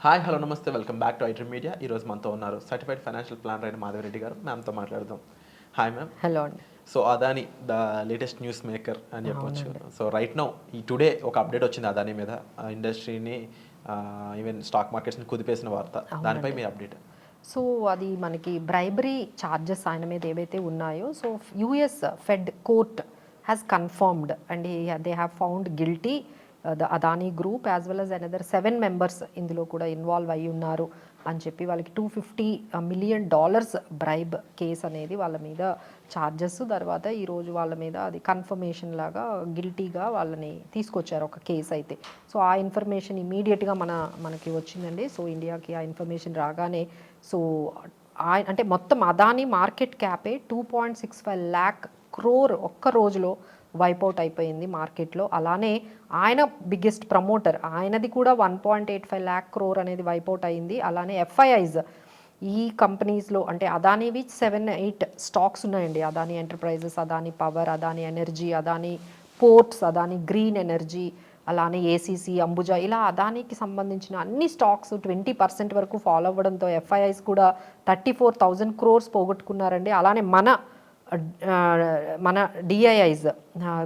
Hi hello నమస్తే, welcome back to iDream media. ఈరోజు మనతో ఉన్నారు సర్టిఫైడ్ ఫైనాన్షియల్ ప్లానర్ అయిన మాధవరెడ్డి గారు. మ్యామ్తో మాట్లాడదాం. Hi ma'am. హలో అండి. So Adani the latest news maker అని చెప్పొచ్చు. అవునండి. సో రైట్ నౌ ఈ టుడే ఒక అప్డేట్ వచ్చింది అదాని మీద, ఇండస్ట్రీని ఈవెన్ స్టాక్ మార్కెట్స్ని కుదిపేసిన వార్త. దానిపై మీ అప్డేట్? సో అది మనకి బ్రైబరీ ఛార్జెస్ ఆయన మీద ఏవైతే ఉన్నాయో, so US fed court has confirmed and they have found guilty the Adani group as well as another 7 members ఇందులో కూడా ఇన్వాల్వ్ అయ్యి ఉన్నారు అని చెప్పి వాళ్ళకి $250 million బ్రైబ్ కేసు అనేది వాళ్ళ మీద ఛార్జెస్. తర్వాత ఈరోజు వాళ్ళ మీద అది కన్ఫర్మేషన్ లాగా గిల్టీగా వాళ్ళని తీసుకొచ్చారు ఒక కేసు అయితే. సో ఆ ఇన్ఫర్మేషన్ ఇమీడియట్గా మనకి వచ్చిందండి. సో ఇండియాకి ఆ ఇన్ఫర్మేషన్ రాగానే సో అంటే మొత్తం అదానీ మార్కెట్ క్యాపే 2.65 lakh crore ఒక్క రోజులో వైపౌట్ అయిపోయింది మార్కెట్లో. అలానే ఆయన బిగ్గెస్ట్ ప్రమోటర్, ఆయనది కూడా 1.85 lakh crore అనేది వైపౌట్ అయింది. అలానే ఎఫ్ఐఐస్ ఈ కంపెనీస్లో అంటే అదానీవి 7-8 స్టాక్స్ ఉన్నాయండి. Adani enterprises, Adani power, Adani energy, Adani ports, Adani green energy, అలానే ఏసీసీ, అంబుజా, ఇలా అదానీకి సంబంధించిన అన్ని స్టాక్స్ 20% వరకు ఫాలో అవ్వడంతో ఎఫ్ఐఐస్ కూడా 34,000 crores పోగొట్టుకున్నారండి. అలానే మన డిఐఐస్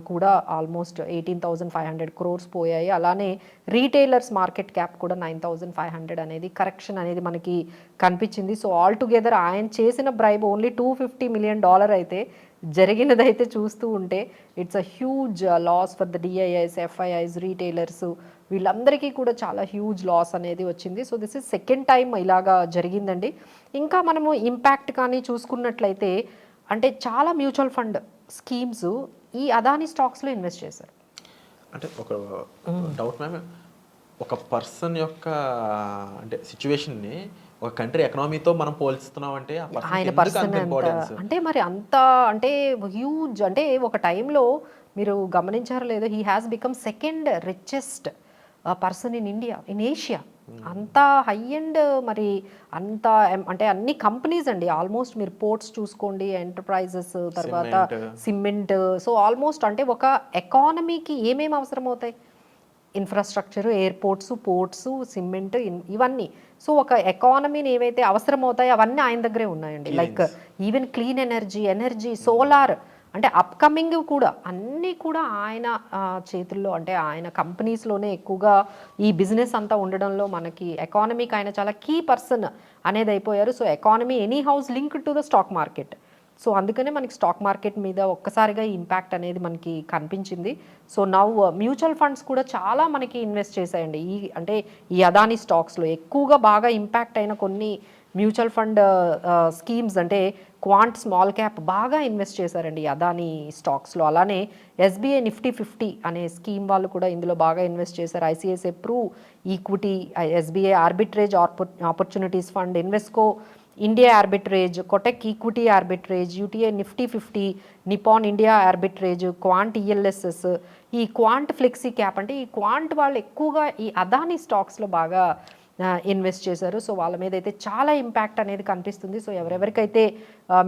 కూడా ఆల్మోస్ట్ 18,500 crores పోయాయి. అలానే రీటైలర్స్ మార్కెట్ క్యాప్ కూడా 9,500 అనేది కరెక్షన్ అనేది మనకి కనిపించింది. సో ఆల్ టుగెదర్ ఆయన చేసిన బ్రైబ్ ఓన్లీ $250 million అయితే జరిగినదైతే చూస్తూ ఉంటే it's a huge loss for the DIIs, FIIs, retailers, వీళ్ళందరికీ కూడా చాలా హ్యూజ్ లాస్ అనేది వచ్చింది. So this is second time ఇలాగా జరిగిందండి. ఇంకా మనము ఇంపాక్ట్ కానీ చూసుకున్నట్లయితే అంటే చాలా మ్యూచువల్ ఫండ్ స్కీమ్స్ ఈ అదానీ స్టాక్స్లో ఇన్వెస్ట్ చేశారు. అంటే ఒక డౌట్ మ్యామ్, ఒక పర్సన్ యొక్క అంటే సిచ్యువేషన్ని ఒక కంట్రీ ఎకనామీతో మనం పోల్చుతున్నాం అంటే ఆయన పర్సన్ అంటే మరి అంత అంటే హ్యూజ్ అంటే ఒక టైంలో మీరు గమనించారో లేదో, he has become second richest person in India, in Asia. అంత హై అండ్ మరి అంత అంటే అన్ని కంపెనీస్ అండి. ఆల్మోస్ట్ మీరు పోర్ట్స్ చూసుకోండి, ఎంటర్ప్రైజెస్, తర్వాత సిమెంట్. సో ఆల్మోస్ట్ అంటే ఒక ఎకానమీకి ఏమేమి అవసరం అవుతాయి, ఇన్ఫ్రాస్ట్రక్చర్, ఎయిర్పోర్ట్స్, పోర్ట్స్, సిమెంట్, ఇవన్నీ. సో ఒక ఎకానమీని ఏవైతే అవసరం అవుతాయో అవన్నీ ఆయన దగ్గరే ఉన్నాయండి. Like even clean energy, solar, అంటే అప్కమింగ్ కూడా అన్నీ కూడా ఆయన చేతుల్లో, అంటే ఆయన కంపెనీస్లోనే ఎక్కువగా ఈ బిజినెస్ అంతా ఉండడంలో మనకి ఎకానమీకి ఆయన చాలా కీ పర్సన్ అనేది అయిపోయారు. So economy any house link to the stock market. So అందుకనే మనకి స్టాక్ మార్కెట్ మీద ఒక్కసారిగా ఈ ఇంపాక్ట్ అనేది మనకి కనిపించింది. సో నవ్ మ్యూచువల్ ఫండ్స్ కూడా చాలా మనకి ఇన్వెస్ట్ చేశాయండి అంటే ఈ అదానీ స్టాక్స్లో. ఎక్కువగా బాగా ఇంపాక్ట్ అయిన కొన్ని మ్యూచువల్ ఫండ్ స్కీమ్స్ అంటే క్వాంట్ స్మాల్ క్యాప్ బాగా ఇన్వెస్ట్ చేశారండి అదానీ స్టాక్స్లో. అలానే ఎస్బీఐ నిఫ్టీ 50 అనే స్కీమ్ వాళ్ళు కూడా ఇందులో బాగా ఇన్వెస్ట్ చేశారు. ICICI Pru equity, SBI arbitrage opportunities fund, Invesco India arbitrage, Kotak equity arbitrage, UTI Nifty 50, Nippon India arbitrage, Quant ELSS, ఈ క్వాంట్ ఫ్లెక్సీ క్యాప్. అంటే ఈ క్వాంట్ వాళ్ళు ఎక్కువగా ఈ అదానీ స్టాక్స్లో బాగా ఇన్వెస్ట్ చేశారు. సో వాళ్ళ మీద అయితే చాలా ఇంపాక్ట్ అనేది కనిపిస్తుంది. సో ఎవరెవరికైతే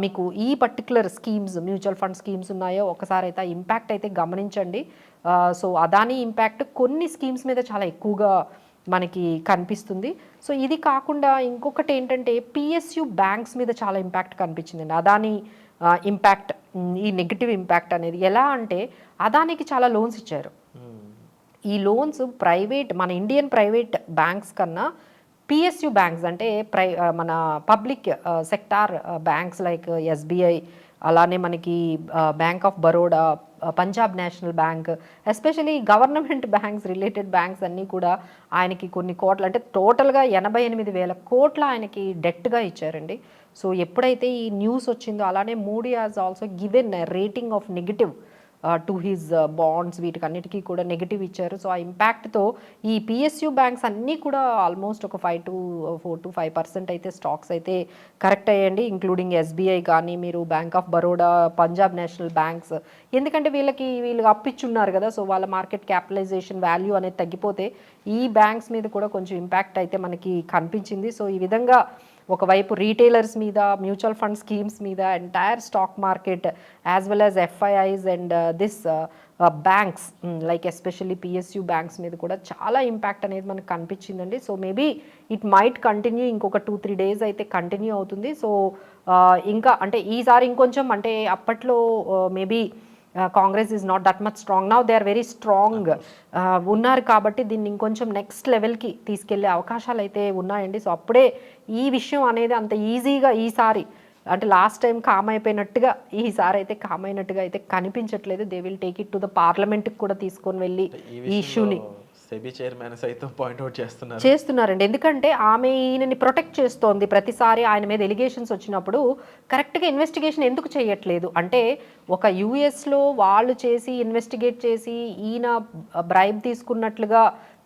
మీకు ఈ particular schemes, mutual fund schemes ఉన్నాయో ఒకసారి అయితే ఆ ఇంపాక్ట్ అయితే గమనించండి. సో అదానీ ఇంపాక్ట్ కొన్ని స్కీమ్స్ మీద చాలా ఎక్కువగా మనకి కనిపిస్తుంది. సో ఇది కాకుండా ఇంకొకటి ఏంటంటే పిఎస్యు బ్యాంక్స్ మీద చాలా ఇంపాక్ట్ కనిపించిందండి. అదానీ ఇంపాక్ట్, ఈ నెగిటివ్ ఇంపాక్ట్ అనేది ఎలా అంటే అదానికి చాలా లోన్స్ ఇచ్చారు. ఈ లోన్స్ ప్రైవేట్, మన ఇండియన్ ప్రైవేట్ బ్యాంక్స్ కన్నా పిఎస్యు బ్యాంక్స్ అంటే మన public sector banks like SBI, అలానే మనకి bank of Baroda, Punjab national bank, especially government banks, related banks అన్నీ కూడా ఆయనకి కొన్ని కోట్లు అంటే టోటల్గా 88,000 కోట్ల ఆయనకి డెట్గా ఇచ్చారండి. సో ఎప్పుడైతే ఈ న్యూస్ వచ్చిందో అలానే Moody has also given rating of negative to his bonds, వీటికన్నిటికీ కూడా నెగిటివ్ ఇచ్చారు. సో ఆ ఇంపాక్ట్తో ఈ పిఎస్యు బ్యాంక్స్ అన్నీ కూడా ఆల్మోస్ట్ ఒక 4 to 5% అయితే స్టాక్స్ అయితే కరెక్ట్ అయ్యండి, ఇంక్లూడింగ్ ఎస్బీఐ కానీ, మీరు bank of Baroda, Punjab national banks. ఎందుకంటే వీళ్ళు అప్పిచ్చున్నారు కదా, సో వాళ్ళ మార్కెట్ క్యాపిటలైజేషన్ వాల్యూ అనేది తగ్గిపోతే ఈ బ్యాంక్స్ మీద కూడా కొంచెం ఇంపాక్ట్ అయితే మనకి కనిపించింది. సో ఈ విధంగా ఒకవైపు రీటైలర్స్ మీద, మ్యూచువల్ ఫండ్ స్కీమ్స్ మీద, entire stock market as well as FIIs and this banks like especially PSU banks మీద కూడా చాలా ఇంపాక్ట్ అనేది మనకు కనిపించిందండి. So maybe it might continue, ఇంకొక 2-3 డేస్ అయితే కంటిన్యూ అవుతుంది. సో ఇంకా అంటే ఈసారి ఇంకొంచెం అంటే అప్పట్లో maybe Congress is not that much strong, now they are very strong ఉన్నారు కాబట్టి దీన్ని ఇంకొంచెం నెక్స్ట్ లెవెల్కి తీసుకెళ్లే అవకాశాలు అయితే ఉన్నాయండి. సో అప్పుడే ఈ విషయం అనేది అంత ఈజీగా ఈసారి అంటే లాస్ట్ టైం కామ్ అయిపోయినట్టుగా ఈసారి అయితే కామ్ అయినట్టుగా అయితే కనిపించట్లేదు. They will take it to the పార్లమెంట్కి కూడా తీసుకొని వెళ్ళి ఈ ఇష్యూని సెబీ చైర్మన్ సైతం పాయింట్అవుట్ చేస్తున్నారండి. ఎందుకంటే ఆమె ఈయనని ప్రొటెక్ట్ చేస్తోంది. ప్రతిసారి ఆయన మీద ఎలిగేషన్స్ వచ్చినప్పుడు కరెక్ట్గా ఇన్వెస్టిగేషన్ ఎందుకు చేయట్లేదు అంటే, ఒక యూఎస్లో వాళ్ళు చేసి ఇన్వెస్టిగేట్ చేసి ఈయన బ్రైబ్ తీసుకున్నట్లుగా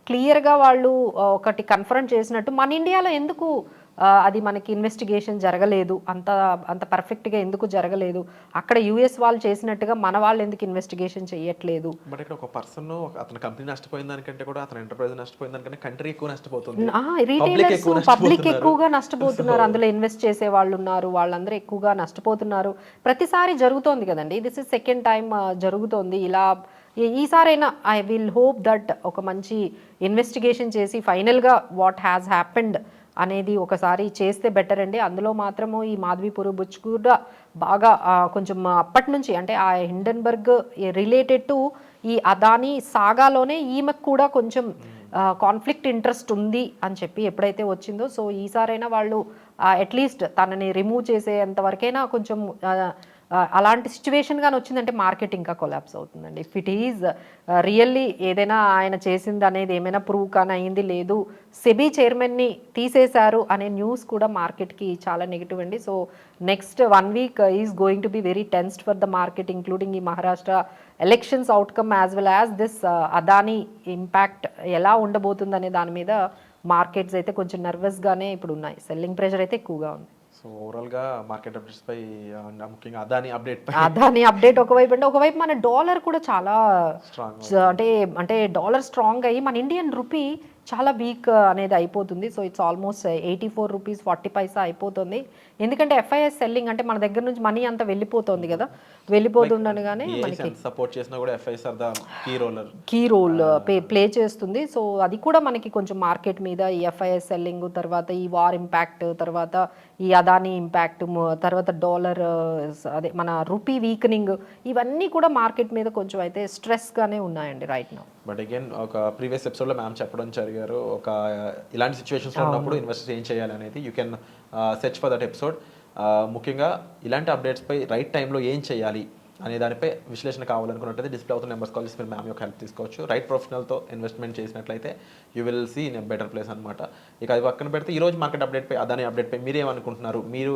క్లియర్గా వాళ్ళు ఒకటి కన్ఫర్మ్ చేసినట్టు మన ఇండియాలో ఎందుకు అది మనకి ఇన్వెస్టిగేషన్ జరగలేదు, అంత పర్ఫెక్ట్గా ఎందుకు జరగలేదు, అక్కడ యూఎస్ వాళ్ళు చేసినట్టుగా మన వాళ్ళు ఎందుకు ఇన్వెస్టిగేషన్ చేయట్లేదు. బట్ ఇక్కడ ఒక పర్సన్ అతని కంపెనీ నష్టపోయిన దానికంటే కూడా అతని ఎంటర్ప్రైజ్ నష్టపోయిన దానికంటే కంట్రీ ఎక్కువ నష్టపోతుంది, రీటైలర్స్ పబ్లిక్ ఎక్కువగా నష్టపోతున్నారు, అందులో ఇన్వెస్ట్ చేసే వాళ్ళు ఉన్నారు, వాళ్ళందరూ ఎక్కువగా నష్టపోతున్నారు. ప్రతిసారి జరుగుతోంది కదండి, దిస్ ఇస్ సెకండ్ టైం జరుగుతోంది ఇలా. ఈసారైనా ఐ విల్ హోప్ దట్ ఒక మంచి ఇన్వెస్టిగేషన్ చేసి ఫైనల్గా వాట్ హ్యాస్ హ్యాపెండ్ అనేది ఒకసారి చేస్తే బెటర్ అండి. అందులో మాత్రము ఈ మాధవీపురం బుచ్ కూడా బాగా కొంచెం అప్పటి నుంచి అంటే ఆ హిండెన్బర్గ్ రిలేటెడ్ టు ఈ అదానీ సాగాలోనే ఈమెకు కూడా కొంచెం కాన్ఫ్లిక్ట్ ఇంట్రెస్ట్ ఉంది అని చెప్పి ఎప్పుడైతే వచ్చిందో, సో ఈసారైనా వాళ్ళు అట్లీస్ట్ తనని రిమూవ్ చేసేంత వరకైనా కొంచెం అలాంటి సిచ్యువేషన్ కానీ వచ్చిందంటే మార్కెట్ ఇంకా కొలాప్స్ అవుతుందండి. ఇఫ్ ఇట్ ఈజ్ రియల్లీ ఏదైనా ఆయన చేసింది అనేది ఏమైనా ప్రూవ్ కానీ అయింది లేదు, సెబీ చైర్మన్ని తీసేశారు అనే న్యూస్ కూడా మార్కెట్కి చాలా నెగిటివ్ అండి. So next 1 week is going to be very tensed for the market, including ఈ Maharashtra elections outcome as well as this Adani impact ఎలా ఉండబోతుంది అనే దాని మీద మార్కెట్స్ అయితే కొంచెం నర్వస్గానే ఇప్పుడు ఉన్నాయి. సెల్లింగ్ ప్రెషర్ అయితే ఎక్కువగా ఉంది. సో ఓవరాల్గా మార్కెట్ అప్డేట్స్ పై ముఖ్యంగా అదానీ అప్డేట్ ఒకవైపు అంటే ఒకవైపు మన డాలర్ కూడా చాలా స్ట్రాంగ్ అంటే డాలర్ స్ట్రాంగ్ అయ్యి మన ఇండియన్ రూపీ చాలా వీక్ అనేది అయిపోతుంది. సో ఇట్స్ ఆల్మోస్ట్ 84 రూపీస్ 40 పైసా అయిపోతుంది. ఎందుకంటే ఎఫ్ఐఎస్ సెల్లింగ్ అంటే మన దగ్గర నుంచి మనీ అంతా వెళ్ళిపోతుంది కదా, వెళ్ళిపోతుండగానే మనకి సపోర్ట్ చేసినా కూడా FIIs are the key role play చేస్తుంది. సో అది కూడా మనకి కొంచెం మార్కెట్ మీద ఈ ఎఫ్ఐఎస్ సెల్లింగ్, తర్వాత ఈ వార్ ఇంపాక్ట్, తర్వాత ఈ అదానీ ఇంపాక్ట్, తర్వాత డాలర్ అదే మన రూపీ వీకనింగ్, ఇవన్నీ కూడా మార్కెట్ మీద కొంచెం అయితే స్ట్రెస్గానే ఉన్నాయండి రైట్ నౌ. బట్ అగైన్ ఒక ప్రీవియస్ ఎపిసోడ్లో మ్యామ్ చెప్పడం జరిగారు, ఒక ఇలాంటి సిచ్యువేషన్స్లో ఉన్నప్పుడు ఇన్వెస్టర్స్ ఏం చేయాలి అనేది. You can search for that episode. ముఖ్యంగా ఇలాంటి అప్డేట్స్పై రైట్ టైంలో ఏం చేయాలి అనే దానిపై విశ్లేషణ కావాలనుకున్నట్లయితే డిస్ప్లే అవుతున్న నెంబర్స్ కాల్ చేసి మీరు మ్యామ్ యొక్క హెల్ప్ తీసుకోవచ్చు. రైట్ ప్రొఫెషనల్తో ఇన్వెస్ట్మెంట్ చేసినట్లయితే you will see in better place అనమాట. ఇక అది పక్కన పెడితే ఈరోజు మార్కెట్ అప్డేట్పై అదానీ అప్డేట్పై మీరేమనుకుంటున్నారు, మీరు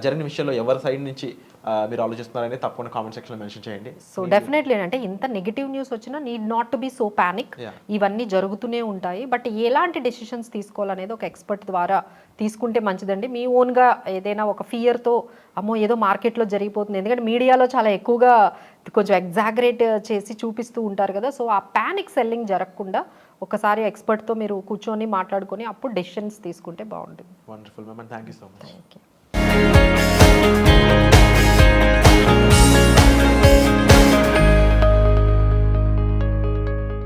జరిగిన విషయంలో ఎవరి సైడ్ నుంచి మీరు ఆలోచిస్తున్నారని తప్పకుండా కామెంట్ సెక్షన్లో మెన్షన్ చేయండి. సో డెఫినెట్లీ అంటే ఇంత నెగిటివ్ న్యూస్ వచ్చినా need not to be so panic, ఇవన్నీ జరుగుతూనే ఉంటాయి. బట్ ఎలాంటి డెసిషన్స్ తీసుకోవాలనేది ఒక ఎక్స్పర్ట్ ద్వారా తీసుకుంటే మంచిదండి. మీ ఓన్గా ఏదైనా ఒక ఫియర్తో అమ్మో ఏదో మార్కెట్లో జరిగిపోతుంది, ఎందుకంటే మీడియాలో చాలా ఎక్కువగా కొంచెం ఎగ్జాగరేట్ చేసి చూపిస్తూ ఉంటారు కదా, సో ఆ ప్యానిక్ సెల్లింగ్ జరగకుండా ఒకసారి ఎక్స్పర్ట్తో మీరు కూర్చొని మాట్లాడుకొని అప్పుడు డెసిషన్స్ తీసుకుంటే బాగుంటుంది. Wonderful ma'am, thank you so much. Thank you.